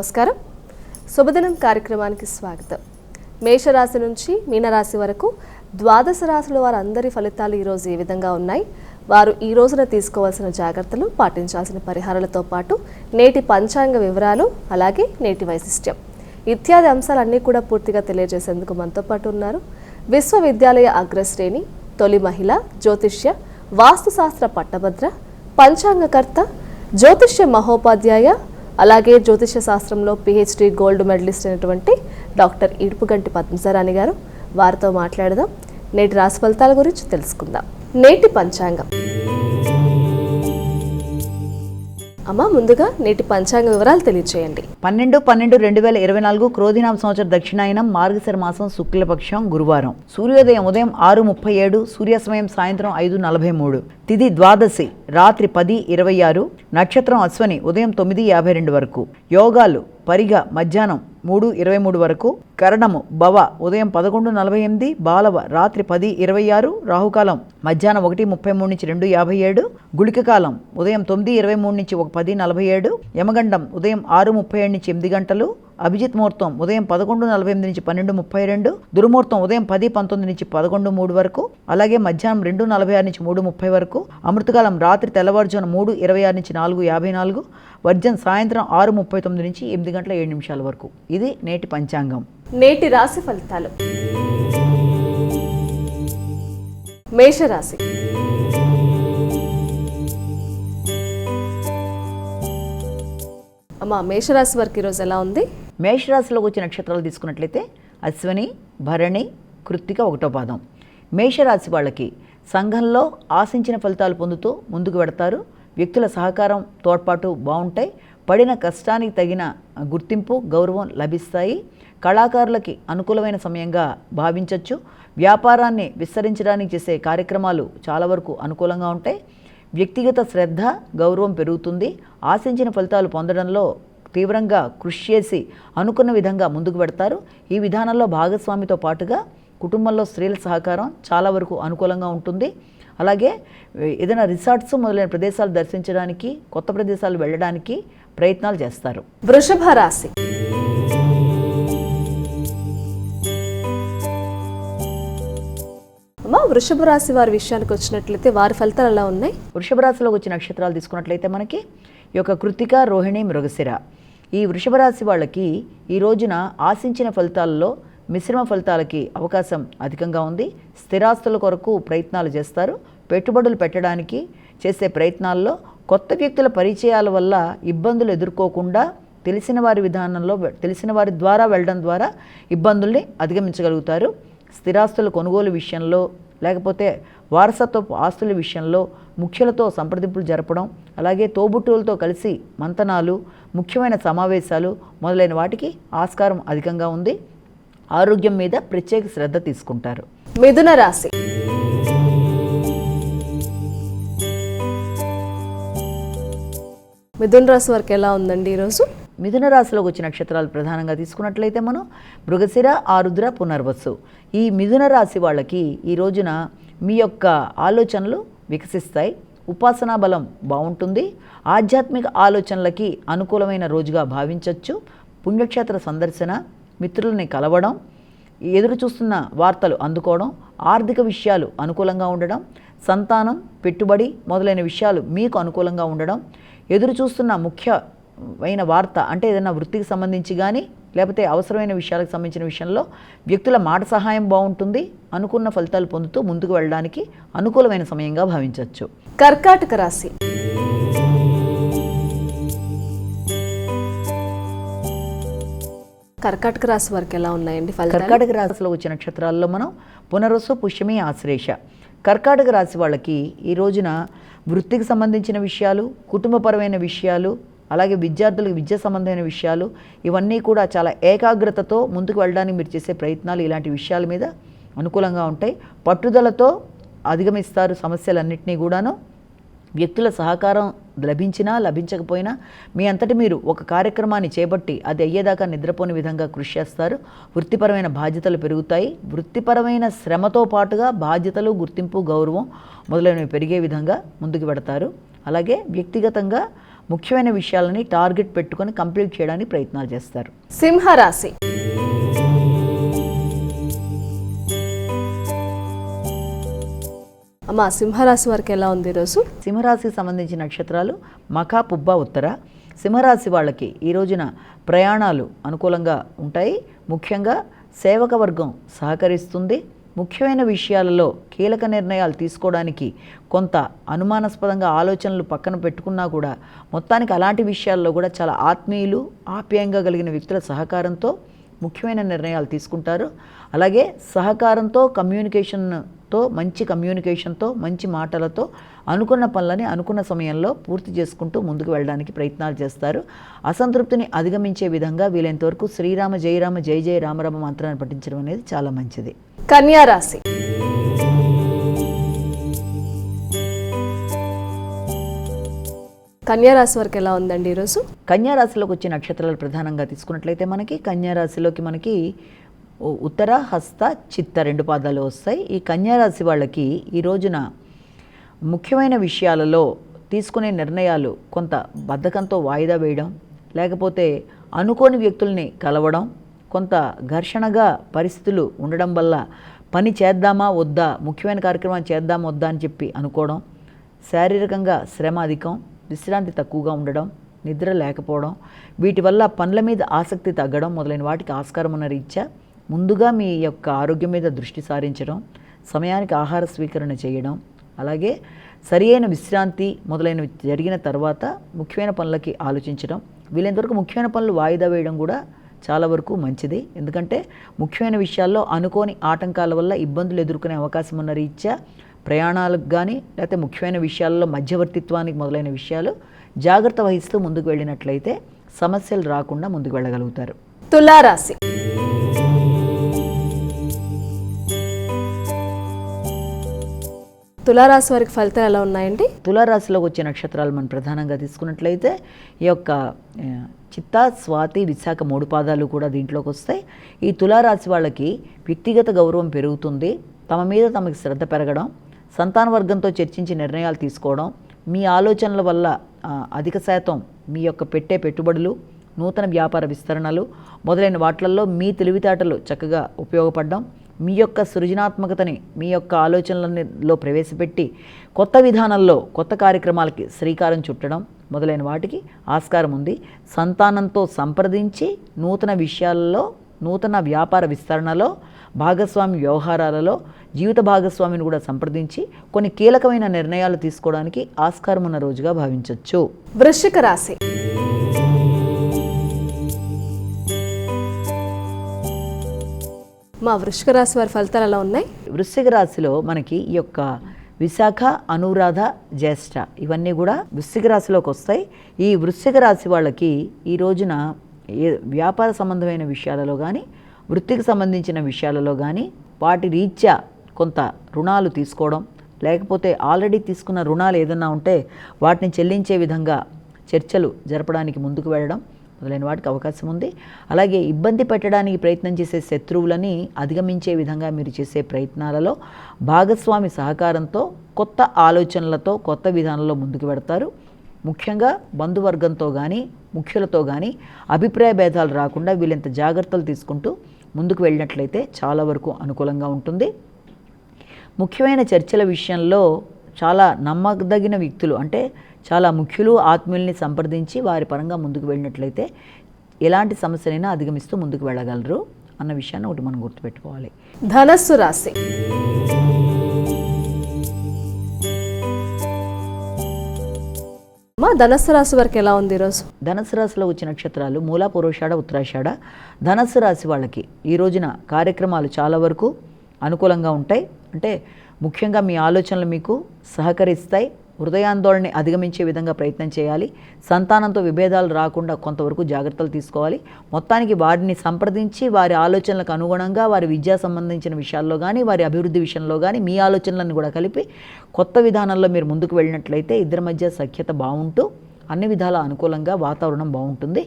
నమస్కారం. శుభదినం కార్యక్రమానికి స్వాగతం. మేషరాశి నుంచి మీనరాశి వరకు ద్వాదశ రాశుల వారందరి ఫలితాలు ఈరోజు ఏ విధంగా ఉన్నాయి, వారు ఈ రోజున తీసుకోవాల్సిన జాగ్రత్తలు, పాటించాల్సిన పరిహారాలతో పాటు నేటి పంచాంగ వివరాలు, అలాగే నేటి వైశిష్ట్యం ఇత్యాది అంశాలన్నీ కూడా పూర్తిగా తెలియజేసేందుకు మనతో పాటు ఉన్నారు విశ్వవిద్యాలయ అగ్రశ్రేణి, తొలి మహిళ, జ్యోతిష్య, వాస్తుశాస్త్ర పట్టభద్ర, పంచాంగకర్త, జ్యోతిష్య మహోపాధ్యాయ, అలాగే జ్యోతిష శాస్త్రంలో పిహెచ్డి గోల్డ్ మెడలిస్ట్ అయినటువంటి డాక్టర్ ఇడుపుగంటి పద్మజారాణి గారు. వారితో మాట్లాడదాం. నేటి రాశి ఫలితాల గురించి తెలుసుకుందాం. నేటి పంచాంగం. అమ్మ, ముందుగా నేటి పంచాంగ వివరాలు తెలియజేయండి. 12/12/2024 క్రోధినామ సంవత్సరం దక్షిణాయనం, మార్గశిర మాసం, శుక్లపక్షం, గురువారం. సూర్యోదయం ఉదయం 6:37, సూర్యాస్తమయం సాయంత్రం 5:43, తిథి ద్వాదశి రాత్రి 10:26, నక్షత్రం అశ్వని ఉదయం 9:52 వరకు. యోగాలు పరిగ మధ్యాహ్నం 3:23 వరకు, కరణము భవ ఉదయం 11:48, బాలవ రాత్రి 10:26, రాహుకాలం మధ్యాహ్నం 1:33 నుంచి 2:57, గుళిక కాలం ఉదయం 9:23 నుంచి 10:47, యమగండం ఉదయం 6:37 నుంచి 8 గంటలు, అభిజిత్ ముహూర్తం ఉదయం 11:48 నుంచి 12:32, దుర్ముహూర్తం ఉదయం 10:19 నుంచి 11:03 వరకు, అలాగే మధ్యాహ్నం 2:46 నుంచి 3:30 వరకు, అమృతకాలం రాత్రి తెల్లవారుజామున 3:26 నుంచి 4:54, వర్జం సాయంత్రం 6:39 నుంచి 8:07 వరకు. ఇది నేటి పంచాంగం. నేటి రాశి ఫలితాలు. మేషరాశి. అమ్మా, మేషరాశి వారికి ఈరోజు ఎలా ఉంది? మేషరాశిలోకి వచ్చే నక్షత్రాలు తీసుకున్నట్లయితే అశ్వని, భరణి, కృత్తిక 1వ పాదం. మేషరాశి వాళ్ళకి సంఘంలో ఆశించిన ఫలితాలు పొందుతూ ముందుకు వెడతారు. వ్యక్తుల సహకారం, తోడ్పాటు బాగుంటాయి. పడిన కష్టానికి తగిన గుర్తింపు, గౌరవం లభిస్తాయి. కళాకారులకి అనుకూలమైన సమయంగా భావించవచ్చు. వ్యాపారాన్ని విస్తరించడానికి చేసే కార్యక్రమాలు చాలా వరకు అనుకూలంగా ఉంటాయి. వ్యక్తిగత శ్రద్ధ, గౌరవం పెరుగుతుంది. ఆశించిన ఫలితాలు పొందడంలో తీవ్రంగా కృషి చేసి అనుకున్న విధంగా ముందుకు పెడతారు. ఈ విధానంలో భాగస్వామితో పాటుగా కుటుంబంలో స్త్రీల సహకారం చాలా వరకు అనుకూలంగా ఉంటుంది. అలాగే ఏదైనా రిసార్ట్స్ మొదలైన ప్రదేశాలు దర్శించడానికి, కొత్త ప్రదేశాలు వెళ్ళడానికి ప్రయత్నాలు చేస్తారు. వృషభ రాశి. అమ్మా, వృషభ రాశి వారి విషయానికి వచ్చినట్లయితే వారి ఫలితాలు ఎలా ఉన్నాయి? వృషభ రాశిలోకి వచ్చిన నక్షత్రాలు తీసుకున్నట్లయితే మనకి ఈ యొక్క కృత్తిక, రోహిణి, మృగశిర. ఈ వృషభ రాశి వాళ్ళకి ఈ రోజున ఆశించిన ఫలితాల్లో మిశ్రమ ఫలితాలకి అవకాశం అధికంగా ఉంది. స్థిరాస్తుల కొరకు ప్రయత్నాలు చేస్తారు. పెట్టుబడులు పెట్టడానికి చేసే ప్రయత్నాల్లో కొత్త వ్యక్తుల పరిచయాల వల్ల ఇబ్బందులు ఎదుర్కోకుండా తెలిసిన వారి ద్వారా వెళ్ళడం ద్వారా ఇబ్బందుల్ని అధిగమించగలుగుతారు. స్థిరాస్తుల కొనుగోలు విషయంలో, లేకపోతే వారసత్వపు ఆస్తుల విషయంలో ముఖ్యులతో సంప్రదింపులు జరపడం, అలాగే తోబుట్టువులతో కలిసి మంతనాలు, ముఖ్యమైన సమావేశాలు మొదలైన వాటికి ఆస్కారం అధికంగా ఉంది. ఆరోగ్యం మీద ప్రత్యేక శ్రద్ధ తీసుకుంటారు. మిథున రాశి. మిథున రాశి వారికి ఎలా ఉందండి ఈరోజు? మిథున రాశిలోకి వచ్చిన నక్షత్రాలు ప్రధానంగా తీసుకున్నట్లయితే మనం మృగశిర, ఆరుద్ర, పునర్వసు. ఈ మిథున రాశి వాళ్ళకి ఈ రోజున మీ యొక్క ఆలోచనలు వికసిస్తాయి. ఉపాసనా బలం బాగుంటుంది. ఆధ్యాత్మిక ఆలోచనలకి అనుకూలమైన రోజుగా భావించవచ్చు. పుణ్యక్షేత్ర సందర్శన, మిత్రులని కలవడం, ఎదురు చూస్తున్న వార్తలు అందుకోవడం, ఆర్థిక విషయాలు అనుకూలంగా ఉండడం, సంతానం, పెట్టుబడి మొదలైన విషయాలు మీకు అనుకూలంగా ఉండడం, ఎదురు చూస్తున్న ముఖ్యమైన వార్త అంటే ఏదైనా వృత్తికి సంబంధించి కానీ, లేకపోతే అవసరమైన విషయాలకు సంబంధించిన విషయంలో వ్యక్తుల మాట సహాయం బాగుంటుంది. అనుకున్న ఫలితాలు పొందుతూ ముందుకు వెళ్ళడానికి అనుకూలమైన సమయంగా భావించవచ్చు. కర్కాటక రాశి. కర్కాటక రాశి వారికి ఎలా ఉన్నాయండి ఫలితాలు? కర్కాటక రాశిలో వచ్చిన నక్షత్రాల్లో మనం పునర్వసు, పుష్యమి, ఆశ్లేష. కర్కాటక రాశి వాళ్ళకి ఈ రోజున వృత్తికి సంబంధించిన విషయాలు, కుటుంబపరమైన విషయాలు, అలాగే విద్యార్థులకు విద్య సంబంధమైన విషయాలు, ఇవన్నీ కూడా చాలా ఏకాగ్రతతో ముందుకు వెళ్ళడానికి మీరు చేసే ప్రయత్నాలు ఇలాంటి విషయాల మీద అనుకూలంగా ఉంటాయి. పట్టుదలతో అధిగమిస్తారు సమస్యలన్నింటినీ కూడాను. వ్యక్తుల సహకారం లభించినా లభించకపోయినా మీ అంతటి మీరు ఒక కార్యక్రమాన్ని చేపట్టి అది అయ్యేదాకా నిద్రపోని విధంగా కృషి చేస్తారు. వృత్తిపరమైన బాధ్యతలు పెరుగుతాయి. వృత్తిపరమైన శ్రమతో పాటుగా బాధ్యతలు, గుర్తింపు, గౌరవం మొదలైనవి పెరిగే విధంగా ముందుకు పెడతారు. అలాగే వ్యక్తిగతంగా ముఖ్యమైన విషయాలని టార్గెట్ పెట్టుకొని కంప్లీట్ చేయడానికి ప్రయత్నాలు చేస్తారు. సింహరాశి. అమ్మా, సింహరాశి వారికి ఎలా ఉంది ఈరోజు? సింహరాశికి సంబంధించిన నక్షత్రాలు మఖ, పుబ్బ, ఉత్తర. సింహరాశి వాళ్ళకి ఈ రోజున ప్రయాణాలు అనుకూలంగా ఉంటాయి. ముఖ్యంగా సేవక వర్గం సహకరిస్తుంది. ముఖ్యమైన విషయాలలో కీలక నిర్ణయాలు తీసుకోవడానికి కొంత అనుమానాస్పదంగా ఆలోచనలు పక్కన పెట్టుకున్నా కూడా మొత్తానికి అలాంటి విషయాల్లో కూడా చాలా ఆత్మీయులు, ఆప్యాయంగా కలిగిన వ్యక్తుల సహకారంతో ముఖ్యమైన నిర్ణయాలు తీసుకుంటారు. అలాగే సహకారంతో, మంచి కమ్యూనికేషన్తో, మంచి మాటలతో అనుకున్న పనులని అనుకున్న సమయంలో పూర్తి చేసుకుంటూ ముందుకు వెళ్ళడానికి ప్రయత్నాలు చేస్తారు. అసంతృప్తిని అధిగమించే విధంగా వీలైనంతవరకు శ్రీరామ జయరామ జయ జయ రామరామ మంత్రాన్ని పఠించడం అనేది చాలా మంచిది. కన్యా రాశి. కన్యా రాశి వారికి ఎలా ఉందండి ఈరోజు? కన్యా రాశిలోకి వచ్చే నక్షత్రాలు ప్రధానంగా తీసుకున్నట్లయితే కన్యా రాశిలోకి ఉత్తర, హస్త, చిత్త 2 పాదాలు వస్తాయి. ఈ కన్యా రాశి వాళ్ళకి ఈ రోజున ముఖ్యమైన విషయాలలో తీసుకునే నిర్ణయాలు కొంత బద్ధకంతో వాయిదా వేయడం, లేకపోతే అనుకోని వ్యక్తుల్ని కలవడం, కొంత ఘర్షణగా పరిస్థితులు ఉండడం వల్ల పని చేద్దామా వద్దా, ముఖ్యమైన కార్యక్రమాలు చేద్దామా వద్దా అని చెప్పి అనుకోవడం, శారీరకంగా శ్రమ అధికం, విశ్రాంతి తక్కువగా ఉండడం, నిద్ర లేకపోవడం, వీటి వల్ల పనుల మీద ఆసక్తి తగ్గడం మొదలైన వాటికి ఆస్కారం ఉన్న రీత్యా ముందుగా మీ యొక్క ఆరోగ్యం మీద దృష్టి సారించడం, సమయానికి ఆహార స్వీకరణ చేయడం, అలాగే సరియైన విశ్రాంతి మొదలైనవి జరిగిన తర్వాత ముఖ్యమైన పనులకి ఆలోచించడం, వీలైనంతవరకు ముఖ్యమైన పనులు వాయిదా వేయడం కూడా చాలా వరకు మంచిది. ఎందుకంటే ముఖ్యమైన విషయాల్లో అనుకోని ఆటంకాల వల్ల ఇబ్బందులు ఎదుర్కొనే అవకాశం ఉన్న రీత్యా ప్రయాణాలకు కానీ లేకపోతే ముఖ్యమైన విషయాల్లో మధ్యవర్తిత్వానికి మొదలైన విషయాలు జాగ్రత్త వహిస్తూ ముందుకు వెళ్ళినట్లయితే సమస్యలు రాకుండా ముందుకు వెళ్ళగలుగుతారు. తులారాశి. తులారాశి వారికి ఫలితాలు ఎలా ఉన్నాయండి? తులారాశిలోకి వచ్చే నక్షత్రాలు మనం ప్రధానంగా తీసుకున్నట్లయితే ఈ యొక్క చిత్త, స్వాతి, విశాఖ 3 పాదాలు కూడా దీంట్లోకి వస్తాయి. ఈ తులారాశి వాళ్ళకి వ్యక్తిగత గౌరవం పెరుగుతుంది. తమ మీద తమకి శ్రద్ధ పెరగడం, సంతాన వర్గంతో చర్చించి నిర్ణయాలు తీసుకోవడం, మీ ఆలోచనల వల్ల అధిక శాతం మీ యొక్క పెట్టుబడులు, నూతన వ్యాపార విస్తరణలు మొదలైన వాటిల్లో మీ తెలివితేటలు చక్కగా ఉపయోగపడడం, మీ యొక్క సృజనాత్మకతని మీ యొక్క ఆలోచనలలో ప్రవేశపెట్టి కొత్త విధానంలో కొత్త కార్యక్రమాలకి శ్రీకారం చుట్టడం మొదలైన వాటికి ఆస్కారం ఉంది. సంతానంతో సంప్రదించి నూతన విషయాలలో, నూతన వ్యాపార విస్తరణలో, భాగస్వామి వ్యవహారాలలో జీవిత భాగస్వామిని కూడా సంప్రదించి కొన్ని కీలకమైన నిర్ణయాలు తీసుకోవడానికి ఆస్కారం ఉన్న రోజుగా భావించవచ్చు. వృశ్చిక రాశి. మా వృశ్చిక రాశి వారి ఫలితాలు ఎలా ఉన్నాయి? వృశ్చిక రాశిలో ఈ యొక్క విశాఖ, అనురాధ, జ్యేష్ఠ ఇవన్నీ కూడా వృశ్చిక రాశిలోకి వస్తాయి. ఈ వృశ్చిక రాశి వాళ్ళకి ఈ రోజున వ్యాపార సంబంధమైన విషయాలలో కానీ, వృత్తికి సంబంధించిన విషయాలలో కానీ వాటి రీత్యా కొంత రుణాలు తీసుకోవడం, లేకపోతే ఆల్రెడీ తీసుకున్న రుణాలు ఏదన్నా ఉంటే వాటిని చెల్లించే విధంగా చర్చలు జరపడానికి ముందుకు వెళ్ళడం మొదలైన వాటికి అవకాశం ఉంది. అలాగే ఇబ్బంది పెట్టడానికి ప్రయత్నం చేసే శత్రువులని అధిగమించే విధంగా మీరు చేసే ప్రయత్నాలలో భాగస్వామి సహకారంతో కొత్త ఆలోచనలతో కొత్త విధానంలో ముందుకు పెడతారు. ముఖ్యంగా బంధువర్గంతో కానీ, ముఖ్యులతో కానీ అభిప్రాయ భేదాలు రాకుండా వీళ్ళంత జాగ్రత్తలు తీసుకుంటూ ముందుకు వెళ్ళినట్లయితే చాలా వరకు అనుకూలంగా ఉంటుంది. ముఖ్యమైన చర్చల విషయంలో చాలా నమ్మదగిన వ్యక్తులు, అంటే చాలా ముఖ్యులు, ఆత్మీయుల్ని సంప్రదించి వారి పరంగా ముందుకు వెళ్ళినట్లయితే ఎలాంటి సమస్యలైనా అధిగమిస్తూ ముందుకు వెళ్ళగలరు అన్న విషయాన్ని ఒకటి మనం గుర్తుపెట్టుకోవాలి. ధనస్సు రాశి. ధనస్సు రాశి వారికి ఎలా ఉంది ఈరోజు? ధనస్సు రాశిలో వచ్చే నక్షత్రాలు మూల, పురోషాఢ, ఉత్తరాషాఢ. ధనస్సు రాశి వాళ్ళకి ఈ రోజున కార్యక్రమాలు చాలా వరకు అనుకూలంగా ఉంటాయి. అంటే ముఖ్యంగా మీ ఆలోచనలు మీకు సహకరిస్తాయి. హృదయాందోళనని అధిగమించే విధంగా ప్రయత్నం చేయాలి. సంతానంతో విభేదాలు రాకుండా కొంతవరకు జాగ్రత్తలు తీసుకోవాలి. మొత్తానికి వారిని సంప్రదించి వారి ఆలోచనలకు అనుగుణంగా వారి విద్యా సంబంధించిన విషయాల్లో కానీ, వారి అభివృద్ధి విషయంలో కానీ మీ ఆలోచనలను కూడా కలిపి కొత్త విధానంలో మీరు ముందుకు వెళ్ళినట్లయితే ఇద్దరి మధ్య సఖ్యత బాగుంటూ అన్ని విధాల అనుకూలంగా వాతావరణం బాగుంటుంది.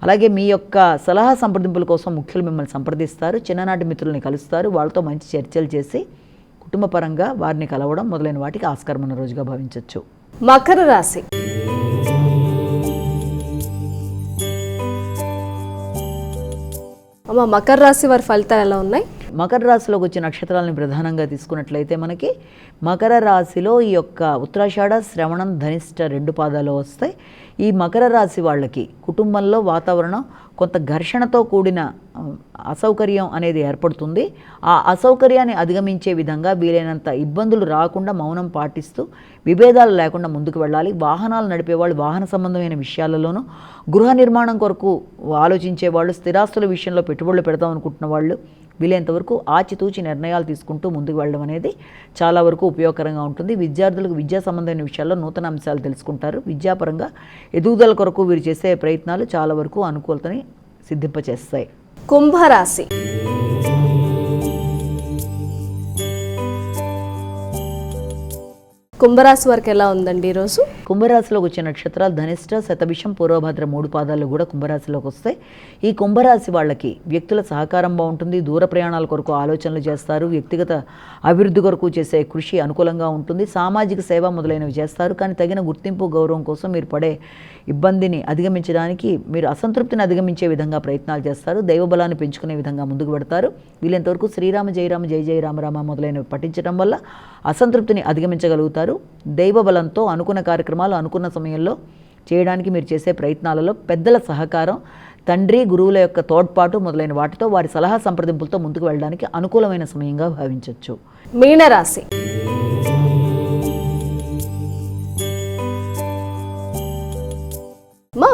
అలాగే మీ యొక్క సలహా సంప్రదింపుల కోసం ముఖ్యులు మిమ్మల్ని సంప్రదిస్తారు. చిన్ననాటి మిత్రుల్ని కలుస్తారు. వాళ్ళతో మంచి చర్చలు చేసి కుటుంబపరంగా వారిని కలవడం మొదలైన వాటికి ఆస్కారం ఉన్న రోజుగా భావించవచ్చు. మకర రాశి. అమ్మ, మకర రాశి వారి ఫలితాలు ఎలా ఉన్నాయి? మకర రాశిలోకి వచ్చే నక్షత్రాలను ప్రధానంగా తీసుకున్నట్లయితే మనకి మకర రాశిలో ఈ యొక్క ఉత్తరాషాఢ, శ్రవణం, ధనిష్ట 2 పాదాలు వస్తాయి. ఈ మకర రాశి వాళ్ళకి కుటుంబంలో వాతావరణం కొంత ఘర్షణతో కూడిన అసౌకర్యం అనేది ఏర్పడుతుంది. ఆ అసౌకర్యాన్ని అధిగమించే విధంగా వీలైనంత ఇబ్బందులు రాకుండా మౌనం పాటిస్తూ విభేదాలు లేకుండా ముందుకు వెళ్ళాలి. వాహనాలు నడిపేవాళ్ళు వాహన సంబంధమైన విషయాలలోనూ, గృహ నిర్మాణం కొరకు ఆలోచించే వాళ్ళు, స్థిరాస్తుల విషయంలో పెట్టుబడులు పెడదాం అనుకుంటున్న వాళ్ళు వీలైనంతవరకు ఆచితూచి నిర్ణయాలు తీసుకుంటూ ముందుకు వెళ్ళడం అనేది చాలా వరకు ఉపయోగకరంగా ఉంటుంది. విద్యార్థులకు విద్యా సంబంధమైన విషయాల్లో నూతన అంశాలు తెలుసుకుంటారు. విద్యాపరంగా ఎదుగుదల కొరకు వీరు చేసే ప్రయత్నాలు చాలా వరకు అనుకూలతని సిద్ధింపచేస్తాయి. కుంభరాశి. కుంభరాశి వారికి ఎలా ఉందండి ఈరోజు? కుంభరాశిలోకి వచ్చే నక్షత్రాలు ధనిష్ట, శతభిషం, పూర్వభద్ర 3 పాదాలు కూడా కుంభరాశిలోకి వస్తాయి. ఈ కుంభరాశి వాళ్ళకి వ్యక్తుల సహకారం బాగుంటుంది. దూర ప్రయాణాల కొరకు ఆలోచనలు చేస్తారు. వ్యక్తిగత అభివృద్ధి కొరకు చేసే కృషి అనుకూలంగా ఉంటుంది. సామాజిక సేవ మొదలైనవి చేస్తారు. కానీ తగిన గుర్తింపు, గౌరవం కోసం మీరు పడే ఇబ్బందిని అధిగమించడానికి, మీరు అసంతృప్తిని అధిగమించే విధంగా ప్రయత్నాలు చేస్తారు. దైవబలాన్ని పెంచుకునే విధంగా ముందుకు పెడతారు. వీలైనంతవరకు శ్రీరామ జయరామ జయ జయ రామ రామ మొదలైనవి పఠించడం వల్ల అసంతృప్తిని అధిగమించగలుగుతారు. దైవబలంతో అనుకున్న కార్యక్రమాలు అనుకున్న సమయంలో చేయడానికి మీరు చేసే ప్రయత్నాలలో పెద్దల సహకారం, తండ్రి, గురువుల యొక్క తోడ్పాటు మొదలైన వాటితో వారి సలహా సంప్రదింపులతో ముందుకు వెళ్ళడానికి అనుకూలమైన సమయంగా భావించవచ్చు. మీనరాశి.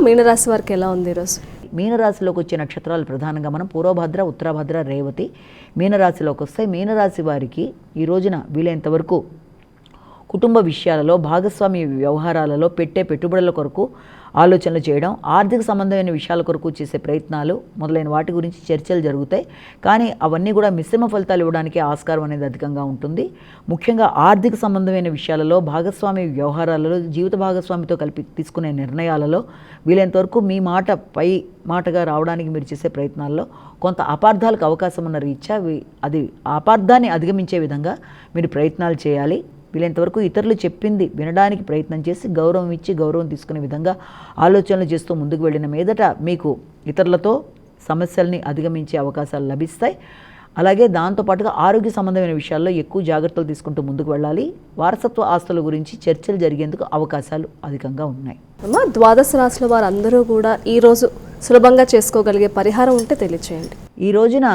మీనరాశి వారికి ఎలా ఉంది ఈరోజు? మీనరాశిలోకి వచ్చే నక్షత్రాలు ప్రధానంగా మనం పూర్వభద్ర, ఉత్తరభద్ర, రేవతి మీనరాశిలోకి వస్తాయి. మీనరాశి వారికి ఈ రోజున వీలైనంతవరకు కుటుంబ విషయాలలో, భాగస్వామి వ్యవహారాలలో, పెట్టుబడుల కొరకు ఆలోచనలు చేయడం, ఆర్థిక సంబంధమైన విషయాల కొరకు చేసే ప్రయత్నాలు మొదలైన వాటి గురించి చర్చలు జరుగుతాయి. కానీ అవన్నీ కూడా మిశ్రమ ఫలితాలు ఇవ్వడానికి ఆస్కారం అనేది అధికంగా ఉంటుంది. ముఖ్యంగా ఆర్థిక సంబంధమైన విషయాలలో, భాగస్వామి వ్యవహారాలలో, జీవిత భాగస్వామితో కలిపి తీసుకునే నిర్ణయాలలో వీలైనంతవరకు మీ మాట పై మాటగా రావడానికి మీరు చేసే ప్రయత్నాల్లో కొంత అపార్థాలకు అవకాశం ఉన్న రీత్యా అది అపార్థాన్ని అధిగమించే విధంగా మీరు ప్రయత్నాలు చేయాలి. వీలైనంతవరకు ఇతరులు చెప్పింది వినడానికి ప్రయత్నం చేసి గౌరవం ఇచ్చి గౌరవం తీసుకునే విధంగా ఆలోచనలు చేస్తూ ముందుకు వెళ్ళిన మీదట మీకు ఇతరులతో సమస్యల్ని అధిగమించే అవకాశాలు లభిస్తాయి. అలాగే దాంతోపాటుగా ఆరోగ్య సంబంధమైన విషయాల్లో ఎక్కువ జాగ్రత్తలు తీసుకుంటూ ముందుకు వెళ్ళాలి. వారసత్వ ఆస్తుల గురించి చర్చలు జరిగేందుకు అవకాశాలు అధికంగా ఉన్నాయి. ద్వాదశ రాశుల వారు అందరూ కూడా ఈరోజు సులభంగా చేసుకోగలిగే పరిహారం ఉంటే తెలియచేయండి. ఈ రోజున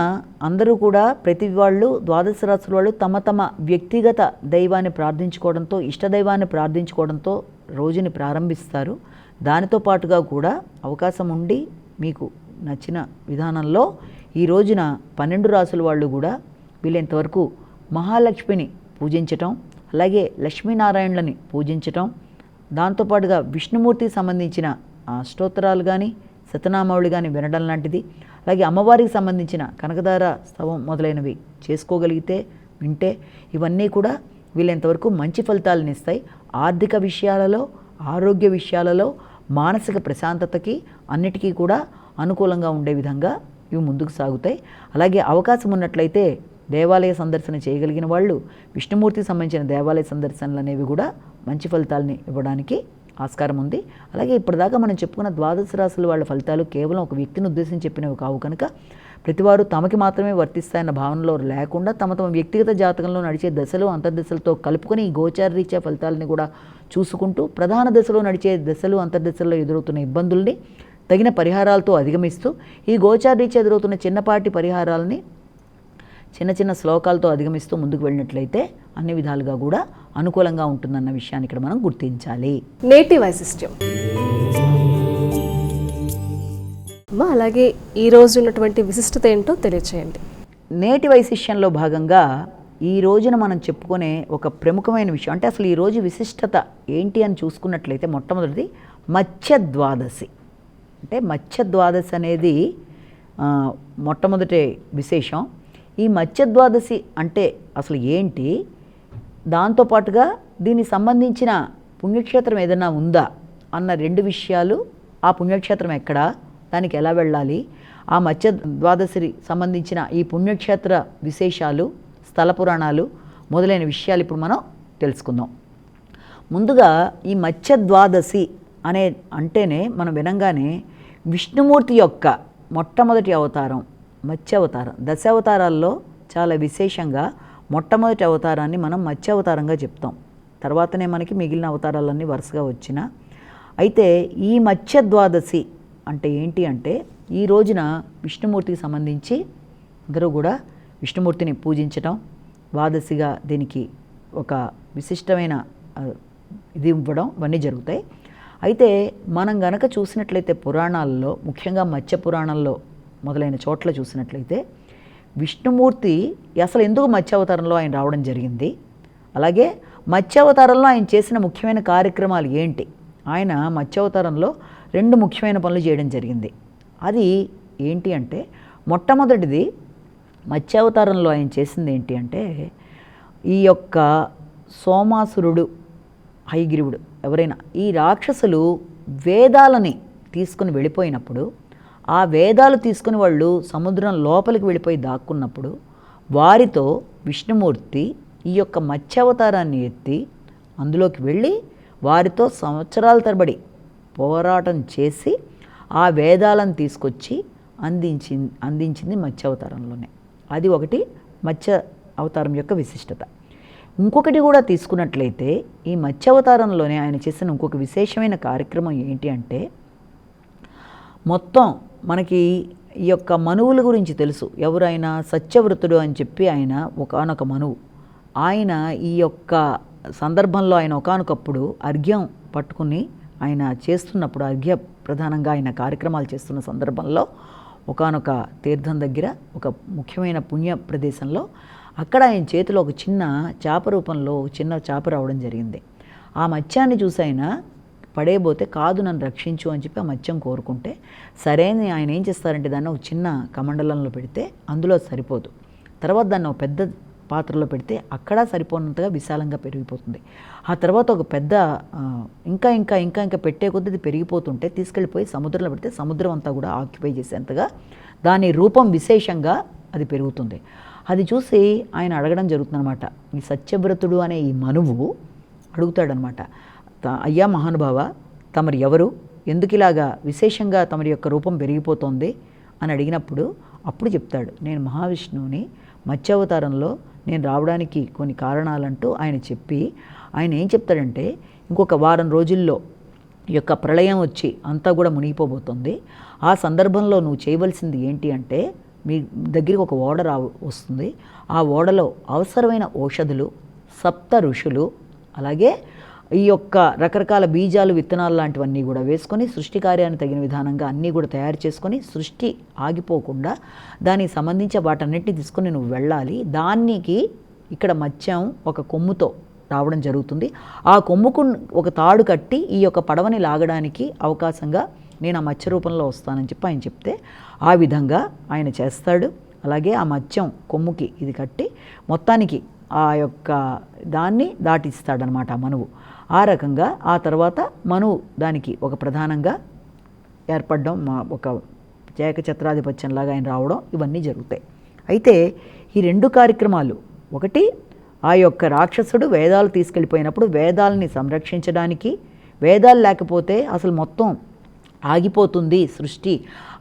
అందరూ కూడా ప్రతి వాళ్ళు ద్వాదశ రాశుల వాళ్ళు తమ తమ వ్యక్తిగత దైవాన్ని ప్రార్థించుకోవడంతో, ఇష్టదైవాన్ని ప్రార్థించుకోవడంతో రోజుని ప్రారంభిస్తారు. దానితో పాటుగా కూడా అవకాశం ఉండి మీకు నచ్చిన విధానంలో ఈ రోజున 12 రాసుల వాళ్ళు కూడా వీలైనంతవరకు మహాలక్ష్మిని పూజించటం, అలాగే లక్ష్మీనారాయణులని పూజించటం, దాంతోపాటుగా విష్ణుమూర్తికి సంబంధించిన స్తోత్రాలు కానీ, శతనామావళి కానీ వినడం లాంటిది, అలాగే అమ్మవారికి సంబంధించిన కనకదార స్తవం మొదలైనవి చేసుకోగలిగితే, వింటే ఇవన్నీ కూడా వీలైనంతవరకు మంచి ఫలితాలను ఇస్తాయి. ఆర్థిక విషయాలలో, ఆరోగ్య విషయాలలో, మానసిక ప్రశాంతతకి అన్నిటికీ కూడా అనుకూలంగా ఉండే విధంగా ఇవి ముందుకు సాగుతాయి. అలాగే అవకాశం ఉన్నట్లయితే దేవాలయ సందర్శన చేయగలిగిన వాళ్ళు విష్ణుమూర్తికి సంబంధించిన దేవాలయ సందర్శనలు అనేవి కూడా మంచి ఫలితాలని ఇవ్వడానికి ఆస్కారం ఉంది. అలాగే ఇప్పటిదాకా మనం చెప్పుకున్న ద్వాదశ రాశుల వాళ్ళ ఫలితాలు కేవలం ఒక వ్యక్తిని ఉద్దేశించి చెప్పినవి కావు కనుక ప్రతివారు తమకి మాత్రమే వర్తిస్తాయన్న భావనలో లేకుండా తమ తమ వ్యక్తిగత జాతకంలో నడిచే దశలు, అంతర్దశలతో కలుపుకొని ఈ గోచార రీత్యా ఫలితాలని కూడా చూసుకుంటూ ప్రధాన దశలో నడిచే దశలు, అంతర్దశల్లో ఎదురవుతున్న ఇబ్బందుల్ని తగిన పరిహారాలతో అధిగమిస్తూ ఈ గోచార రీత్యా ఎదురవుతున్న చిన్నపాటి పరిహారాలని చిన్న చిన్న శ్లోకాలతో అధిగమిస్తూ ముందుకు వెళ్ళినట్లయితే అన్ని విధాలుగా కూడా అనుకూలంగా ఉంటుందన్న విషయాన్ని ఇక్కడ మనం గుర్తించాలి. నేటి వైశిష్ట్యం. అలాగే ఈ రోజు ఉన్నటువంటి విశిష్టత ఏంటో తెలియచేయండి. నేటి వైశిష్యంలో భాగంగా ఈ రోజున మనం చెప్పుకునే ఒక ప్రముఖమైన విషయం అంటే అసలు ఈ రోజు విశిష్టత ఏంటి అని చూసుకున్నట్లయితే మొట్టమొదటిది మత్స్య ద్వాదశి. అంటే మత్స్య ద్వాదశి అనేది మొట్టమొదటి విశేషం. ఈ మత్స్య ద్వాదశి అంటే అసలు ఏంటి, దాంతోపాటుగా దీనికి సంబంధించిన పుణ్యక్షేత్రం ఏదైనా ఉందా అన్న 2 విషయాలు, ఆ పుణ్యక్షేత్రం ఎక్కడా, దానికి ఎలా వెళ్ళాలి, ఆ మత్స్య ద్వాదశికి సంబంధించిన ఈ పుణ్యక్షేత్ర విశేషాలు, స్థల పురాణాలు మొదలైన విషయాలు ఇప్పుడు మనం తెలుసుకుందాం. ముందుగా ఈ మత్స్య ద్వాదశి అనే అంటేనే మనం వినంగానే విష్ణుమూర్తి యొక్క మొట్టమొదటి అవతారం మత్స్య అవతారం. దశావతారాల్లో చాలా విశేషంగా మొట్టమొదటి అవతారాన్ని మనం మత్స్య అవతారంగా చెప్తాం. తర్వాతనే మనకి మిగిలిన అవతారాలన్నీ వరుసగా వచ్చిన. అయితే ఈ మత్స్య ద్వాదశి అంటే ఏంటి అంటే ఈ రోజున విష్ణుమూర్తికి సంబంధించి అందరూ కూడా విష్ణుమూర్తిని పూజించడం, ద్వాదశిగా దీనికి ఒక విశిష్టమైన ఇది ఇవ్వడం ఇవన్నీ జరుగుతాయి. అయితే మనం గనక చూసినట్లయితే పురాణాల్లో, ముఖ్యంగా మత్స్య పురాణంలో మొదలైన చోట్ల చూసినట్లయితే విష్ణుమూర్తి అసలు ఎందుకు మత్స్యావతారంలో ఆయన రావడం జరిగింది, అలాగే మత్స్యావతారంలో ఆయన చేసిన ముఖ్యమైన కార్యక్రమాలు ఏంటి. ఆయన మత్స్యావతారంలో 2 ముఖ్యమైన పనులు చేయడం జరిగింది. అది ఏంటి అంటే మొట్టమొదటిది మత్స్యావతారంలో ఆయన చేసింది ఏంటి అంటే ఈ యొక్క సోమాసురుడు, హయగ్రీవుడు ఎవరైనా ఈ రాక్షసులు వేదాలని తీసుకుని వెళ్ళిపోయినప్పుడు, ఆ వేదాలు తీసుకుని వాళ్ళు సముద్రం లోపలికి వెళ్ళిపోయి దాక్కున్నప్పుడు వారితో విష్ణుమూర్తి ఈ యొక్క మత్స్యావతారాన్ని ఎత్తి అందులోకి వెళ్ళి వారితో సంవత్సరాల తరబడి పోరాటం చేసి ఆ వేదాలను తీసుకొచ్చి అందించింది మత్స్యావతారంలోనే. అది ఒకటి మత్స్య అవతారం యొక్క విశిష్టత. ఇంకొకటి కూడా తీసుకున్నట్లయితే ఈ మత్స్యావతారంలోనే ఆయన చేసిన ఇంకొక విశేషమైన కార్యక్రమం ఏంటి అంటే మొత్తం మనకి ఈ యొక్క మనువుల గురించి తెలుసు. ఎవరైనా సత్యవ్రతుడు అని చెప్పి ఆయన ఒకానొక మనువు. ఆయన ఈ యొక్క సందర్భంలో ఆయన ఒకానొకప్పుడు అర్ఘ్యం పట్టుకుని ఆయన చేస్తున్నప్పుడు, అర్ఘ్య ప్రధానంగా ఆయన కార్యక్రమాలు చేస్తున్న సందర్భంలో ఒకానొక తీర్థం దగ్గర ఒక ముఖ్యమైన పుణ్య ప్రదేశంలో అక్కడ ఆయన చేతిలో ఒక చిన్న చేప రూపంలో చిన్న చేప రావడం జరిగింది. ఆ మత్స్యాన్ని చూసి ఆయన పడేయబోతే కాదు నన్ను రక్షించు అని చెప్పి ఆ మత్స్యం కోరుకుంటే సరే అని ఆయన ఏం చేస్తారంటే దాన్ని ఒక చిన్న కమండలంలో పెడితే అందులో సరిపోదు. తర్వాత దాన్ని ఒక పెద్ద పాత్రలో పెడితే అక్కడ సరిపోనంతగా విశాలంగా పెరిగిపోతుంది. ఆ తర్వాత ఒక పెద్ద ఇంకా ఇంకా ఇంకా ఇంకా పెట్టే కొద్దీ ఇది పెరిగిపోతుంటే తీసుకెళ్ళిపోయి సముద్రంలో పెడితే సముద్రం అంతా కూడా ఆక్యుపై చేసేంతగా దాని రూపం విశేషంగా అది పెరుగుతుంది. అది చూసి ఆయన అడగడం జరుగుతుందన్నమాట. ఈ సత్యవ్రతుడు అనే ఈ మనువు అడుగుతాడనమాట, అయ్యా మహానుభావ, తమరు ఎవరు, ఎందుకు ఇలాగా విశేషంగా తమరి యొక్క రూపం పెరిగిపోతుంది అని అడిగినప్పుడు అప్పుడు చెప్తాడు, నేను మహావిష్ణువుని, మత్స్యావతారంలో నేను రావడానికి కొన్ని కారణాలంటూ ఆయన చెప్పి ఆయన ఏం చెప్తాడంటే ఇంకొక వారం రోజుల్లో ఈ యొక్క ప్రళయం వచ్చి అంతా కూడా మునిగిపోబోతుంది. ఆ సందర్భంలో నువ్వు చేయవలసింది ఏంటి అంటే మీ దగ్గరికి ఒక ఓడ వస్తుంది. ఆ ఓడలో అవసరమైన ఔషధులు, 7 ఋషులు, అలాగే ఈ యొక్క రకరకాల బీజాలు, విత్తనాలు లాంటివన్నీ కూడా వేసుకొని సృష్టి కార్యాన్ని తగిన విధానంగా అన్నీ కూడా తయారు చేసుకొని సృష్టి ఆగిపోకుండా దానికి సంబంధించి వాటన్నిటిని తీసుకొని నువ్వు వెళ్ళాలి. దానికి ఇక్కడ మత్స్యం ఒక కొమ్ముతో రావడం జరుగుతుంది. ఆ కొమ్ముకు ఒక తాడు కట్టి ఈ యొక్క పడవని లాగడానికి అవకాశంగా నేను ఆ మత్స్య రూపంలో వస్తానని చెప్పి ఆయన చెప్తే ఆ విధంగా ఆయన చేస్తాడు. అలాగే ఆ మత్స్యం కొమ్ముకి ఇది కట్టి మొత్తానికి ఆ యొక్క దాన్ని దాటిస్తాడనమాట ఆ మనువు. ఆ రకంగా ఆ తర్వాత మనువు దానికి ఒక ప్రధానంగా ఏర్పడడం, ఒక ఏకఛత్రాధిపత్యంలాగా ఆయన రావడం, ఇవన్నీ జరుగుతాయి. అయితే ఈ 2 కార్యక్రమాలు, ఒకటి ఆ యొక్క రాక్షసుడు వేదాలు తీసుకెళ్ళిపోయినప్పుడు వేదాలని సంరక్షించడానికి, వేదాలు లేకపోతే అసలు మొత్తం ఆగిపోతుంది సృష్టి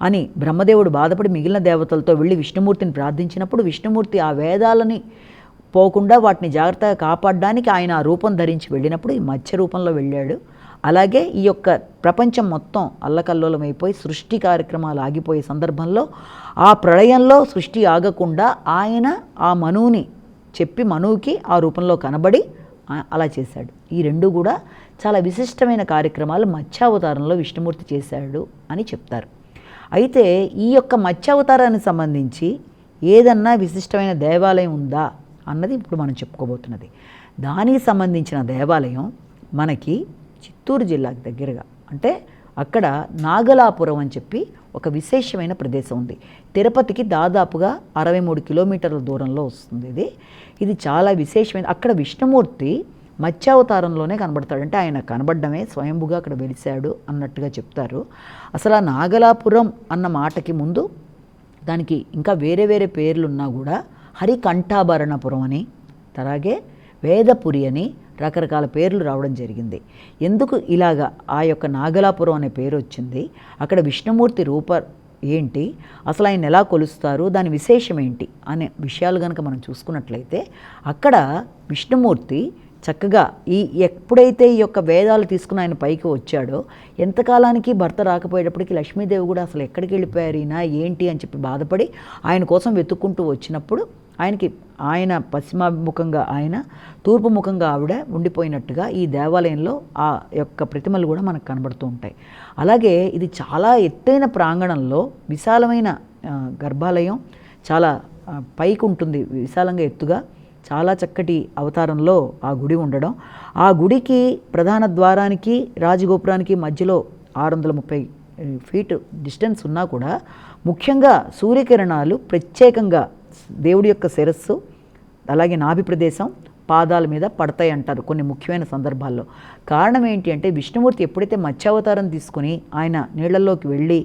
అని బ్రహ్మదేవుడు బాధపడి మిగిలిన దేవతలతో వెళ్ళి విష్ణుమూర్తిని ప్రార్థించినప్పుడు విష్ణుమూర్తి ఆ వేదాలని పోకుండా వాటిని జాగ్రత్తగా కాపాడడానికి ఆయన ఆ రూపం ధరించి వెళ్ళినప్పుడు ఈ మత్స్య రూపంలో వెళ్ళాడు. అలాగే ఈ యొక్క ప్రపంచం మొత్తం అల్లకల్లోలమైపోయి సృష్టి కార్యక్రమాలు ఆగిపోయే సందర్భంలో ఆ ప్రళయంలో సృష్టి ఆగకుండా ఆయన ఆ మనువుని చెప్పి మనువుకి ఆ రూపంలో కనబడి అలా చేశాడు. ఈ 2 కూడా చాలా విశిష్టమైన కార్యక్రమాలు మత్స్యావతారంలో విష్ణుమూర్తి చేశాడు అని చెప్తారు. అయితే ఈ యొక్క మత్స్యావతారానికి సంబంధించి ఏదన్నా విశిష్టమైన దేవాలయం ఉందా అన్నది ఇప్పుడు మనం చెప్పుకోబోతున్నది. దానికి సంబంధించిన దేవాలయం మనకి చిత్తూరు జిల్లాకి దగ్గరగా, అంటే అక్కడ నాగలాపురం అని చెప్పి ఒక విశేషమైన ప్రదేశం ఉంది. తిరుపతికి దాదాపుగా 63 కిలోమీటర్ల దూరంలో వస్తుంది. ఇది చాలా విశేషమైన, అక్కడ విష్ణుమూర్తి మత్స్యావతారంలోనే కనబడతాడు. అంటే ఆయన కనబడడమే స్వయంభుగా అక్కడ వెలిశాడు అన్నట్టుగా చెప్తారు. అసలు ఆ నాగలాపురం అన్న మాటకి ముందు దానికి ఇంకా వేరే వేరే పేర్లున్నా కూడా హరికంఠాభరణపురం అని, అలాగే వేదపురి అని, రకరకాల పేర్లు రావడం జరిగింది. ఎందుకు ఇలాగా ఆ యొక్క నాగలాపురం అనే పేరు వచ్చింది, అక్కడ విష్ణుమూర్తి రూప ఏంటి, అసలు ఆయన ఎలా కొలుస్తారు, దాని విశేషం ఏంటి అనే విషయాలు కనుక మనం చూసుకున్నట్లయితే అక్కడ విష్ణుమూర్తి చక్కగా ఎప్పుడైతే ఈ యొక్క వేదాలు తీసుకుని ఆయన పైకి వచ్చాడో ఎంతకాలానికి భర్త రాకపోయేటప్పటికి లక్ష్మీదేవి కూడా అసలు ఎక్కడికి వెళ్ళిపోయారు ఈయన ఏంటి అని చెప్పి బాధపడి ఆయన కోసం వెతుక్కుంటూ వచ్చినప్పుడు ఆయన పశ్చిమాభిముఖంగా ఆయన తూర్పు ముఖంగా ఆవిడ ఉండిపోయినట్టుగా ఈ దేవాలయంలో ఆ యొక్క ప్రతిమలు కూడా మనకు కనబడుతూ ఉంటాయి. అలాగే ఇది చాలా ఎత్తైన ప్రాంగణంలో విశాలమైన గర్భాలయం, చాలా పైకి ఉంటుంది, విశాలంగా ఎత్తుగా చాలా చక్కటి అవతారంలో ఆ గుడి ఉండడం, ఆ గుడికి ప్రధాన ద్వారానికి రాజగోపురానికి మధ్యలో 630 ఫీట్ డిస్టెన్స్ ఉన్నా కూడా ముఖ్యంగా సూర్యకిరణాలు ప్రత్యేకంగా దేవుడి యొక్క శిరస్సు అలాగే నాభి ప్రదేశం పాదాల మీద పడతాయి అంటారు కొన్ని ముఖ్యమైన సందర్భాల్లో. కారణం ఏంటి అంటే విష్ణుమూర్తి ఎప్పుడైతే మత్స్యావతారం తీసుకుని ఆయన నీళ్లలోకి వెళ్ళి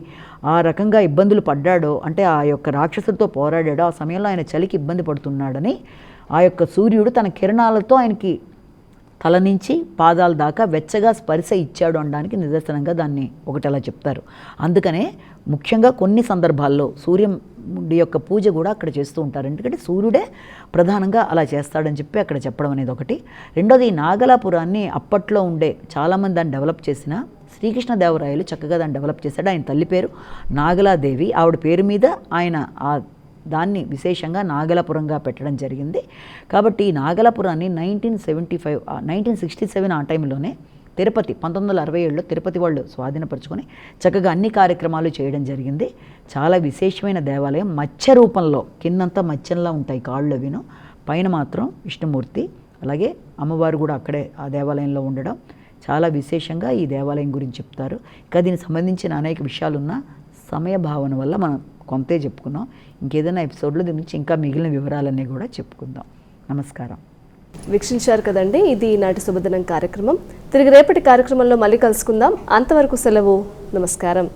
ఆ రకంగా ఇబ్బందులు పడ్డాడో, అంటే ఆ యొక్క రాక్షసులతో పోరాడాడో, ఆ సమయంలో ఆయన చలికి ఇబ్బంది పడుతున్నాడని ఆ యొక్క సూర్యుడు తన కిరణాలతో ఆయనకి తల నుంచి పాదాల దాకా వెచ్చగా స్పర్శ ఇచ్చాడు అనడానికి నిదర్శనంగా దాన్ని ఒకటి అలా చెప్తారు. అందుకనే ముఖ్యంగా కొన్ని సందర్భాల్లో సూర్యుడి యొక్క పూజ కూడా అక్కడ చేస్తూ ఉంటారు, ఎందుకంటే సూర్యుడే ప్రధానంగా అలా చేస్తాడని చెప్పి అక్కడ చెప్పడం అనేది ఒకటి. రెండోది, ఈ నాగలాపురాన్ని అప్పట్లో ఉండే చాలామంది దాన్ని డెవలప్ చేసిన శ్రీకృష్ణదేవరాయలు చక్కగా దాన్ని డెవలప్ చేశాడు. ఆయన తల్లి పేరు నాగలాదేవి, ఆవిడ పేరు మీద ఆయన దాన్ని విశేషంగా నాగలాపురంగా పెట్టడం జరిగింది. కాబట్టి ఈ నాగలాపురాన్ని 1967 ఆ టైంలోనే తిరుపతి 1967లో తిరుపతి వాళ్ళు స్వాధీనపరుచుకొని చక్కగా అన్ని కార్యక్రమాలు చేయడం జరిగింది. చాలా విశేషమైన దేవాలయం, మత్స్య రూపంలో, కిందంతా మత్స్యంలా ఉంటాయి కాళ్ళు అవిను, పైన మాత్రం విష్ణుమూర్తి, అలాగే అమ్మవారు కూడా అక్కడే ఆ దేవాలయంలో ఉండడం చాలా విశేషంగా ఈ దేవాలయం గురించి చెప్తారు. ఇంకా దీనికి సంబంధించిన అనేక విషయాలున్న సమయ భావన వల్ల మనం కొంతే చెప్పుకున్నాం. ఇంకేదైనా ఎపిసోడ్లో దీని నుంచి ఇంకా మిగిలిన వివరాలన్నీ కూడా చెప్పుకుందాం. నమస్కారం. వీక్షించారు కదండి, ఇది ఈనాటి శుభదినం కార్యక్రమం. తిరిగి రేపటి కార్యక్రమంలో మళ్ళీ కలుసుకుందాం. అంతవరకు సెలవు. నమస్కారం.